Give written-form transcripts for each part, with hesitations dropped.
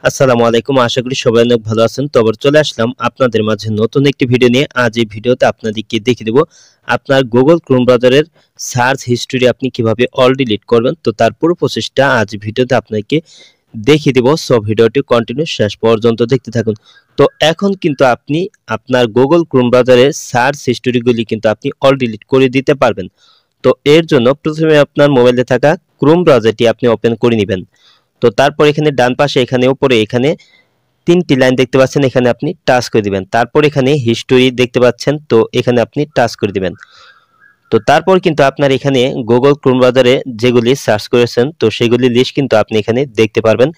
আসসালামু আলাইকুম। আশা করি সবাই অনেক ভালো আছেন। তো আবার চলে আসলাম আপনাদের মাঝে নতুন একটি ভিডিও নিয়ে। আজ এই ভিডিওতে আপনাদেরকে দেখিয়ে দেব আপনার গুগল ক্রোম ব্রাউজারের সার্চ হিস্টরি আপনি কিভাবে অল ডিলিট করবেন। তো তার পুরো প্রসেসটা আজ ভিডিওতে আপনাকে দেখিয়ে দেব। সো ভিডিওটি কন্টিনিউ শেষ পর্যন্ত দেখতে থাকুন। তো এখন কিন্তু আপনি আপনার গুগল ক্রোম ব্রাউজারের সার্চ হিস্টরিগুলি কিন্তু আপনি অল ডিলিট করে দিতে পারবেন। তো এর জন্য প্রথমে আপনার মোবাইলে থাকা ক্রোম ব্রাউজারটি আপনি ওপেন করে নেবেন। তো তারপর এখানে ডান পাশে এখানে উপরে এখানে তিনটি লাইন দেখতে পাচ্ছেন, এখানে আপনি টাচ করে দিবেন। তারপর এখানে হিস্টোরি দেখতে পাচ্ছেন, তো এখানে আপনি টাচ করে দিবেন। তো তারপর কিন্তু আপনার এখানে গুগল ক্রোম ব্রাউজারে যেগুলি সার্চ করেছেন তো সেগুলি লিস্ট কিন্তু আপনি এখানে দেখতে পারবেন।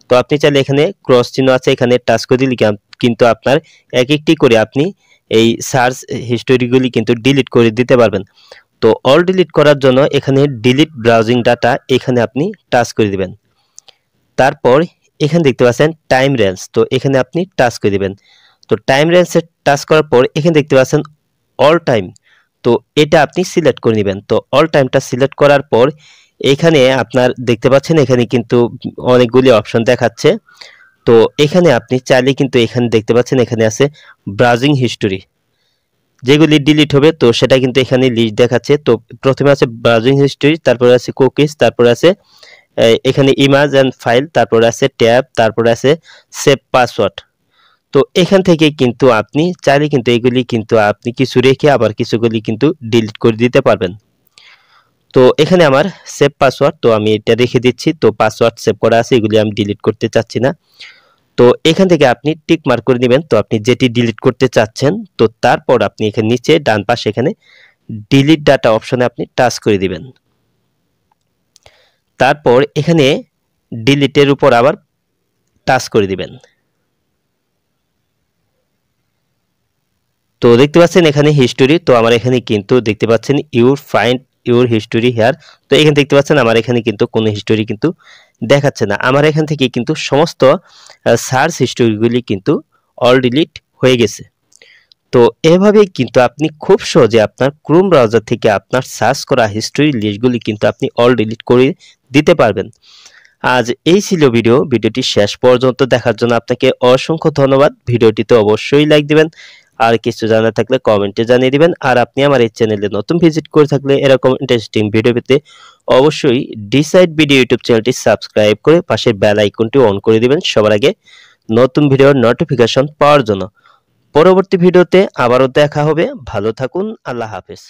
তো আপনি চাইলে এখানে ক্রস চিহ্ন আছে, এখানে টাচ করে দিলে কিন্তু আপনার এক একটি করে আপনি এই সার্চ হিস্টোরিগুলি কিন্তু ডিলিট করে দিতে পারবেন। তো অল ডিলিট করার জন্য এখানে ডিলিট ব্রাউজিং ডাটা এখানে আপনি টাচ করে দিবেন। তারপর এখানে দেখতে পাচ্ছেন টাইম রেঞ্জ, তো এখানে আপনি টাচ করে দিবেন। তো টাইম রেঞ্জে টাচ করার পর এখানে দেখতে পাচ্ছেন অল টাইম, তো এটা আপনি সিলেক্ট করে নেবেন। তো অল টাইমটা সিলেক্ট করার পর এখানে আপনার দেখতে পাচ্ছেন এখানে কিন্তু অনেকগুলি অপশন দেখাচ্ছে। তো এখানে আপনি চাইলে কিন্তু এখানে দেখতে পাচ্ছেন এখানে আছে ব্রাউজিং হিস্টোরি, যেগুলি ডিলিট হবে তো সেটা কিন্তু এখানে লিস্ট দেখাচ্ছে। তো প্রথমে আছে ব্রাউজিং হিস্টোরি, তারপরে আছে কুকিজ, তারপরে আছে এখানে ইমেজ এন্ড ফাইল, তারপরে আছে ট্যাব, তারপরে আছে সেভ পাসওয়ার্ড। তো এখান থেকে কিন্তু আপনি চাইলে কিন্তু এগুলি কিন্তু আপনি কিছু রেখে আবার কিছুগুলি কিন্তু ডিলিট করে দিতে পারবেন। তো এখানে আমার সেভ পাসওয়ার্ড, তো আমি এটা রেখে দিচ্ছি। তো পাসওয়ার্ড সেভ করা আছে, এগুলি আমি ডিলিট করতে চাচ্ছি না। তো এখান থেকে আপনি টিক মার্ক করে নেবেন, তো আপনি যেটি ডিলিট করতে চাচ্ছেন। তো তারপর আপনি এখানে নিচে ডান পাশে এখানে ডিলিট ডাটা অপশনে আপনি টাচ করে দিবেন। তারপর এখানে ডিলিটের উপর আবার টাচ করে দিবেন। তো দেখতে পাচ্ছেন এখানে হিস্টোরি, তো আমার এখানে কিন্তু দেখতে পাচ্ছেন your find your history here. তো এখানে দেখতে পাচ্ছেন আমার এখানে কিন্তু কোনো হিস্টোরি কিন্তু দেখাচ্ছে না। আমার এখান থেকে কিন্তু সমস্ত সার্চ হিস্টোরিগুলি কিন্তু অল ডিলিট হয়ে গেছে। তো এভাবেই কিন্তু আপনি খুব সহজে আপনার ক্রোম ব্রাউজার থেকে আপনার সার্চ করা হিস্টোরি লিস্টগুলি কিন্তু আপনি অল ডিলিট করে দিতে পারবেন। আজ এই ছিল ভিডিওটি শেষ পর্যন্ত দেখার জন্য আপনাকে অসংখ্য ধন্যবাদ। ভিডিওটিতে অবশ্যই লাইক দিবেন, আর কিছু জানার থাকলে কমেন্টে জানিয়ে দিবেন। আর আপনি আমার এই চ্যানেলে নতুন ভিজিট করে থাকলে এরকম ইন্টারেস্টিং ভিডিও পেতে অবশ্যই ডিসাইড ভিডিও ইউটিউব চ্যানেলটি সাবস্ক্রাইব করে পাশের বেল আইকনটি অন করে দিবেন সবার আগে নতুন ভিডিওর নোটিফিকেশন পাওয়ার জন্য। পরবর্তী ভিডিওতে আবারও দেখা হবে। ভালো থাকুন, আল্লাহ হাফেজ।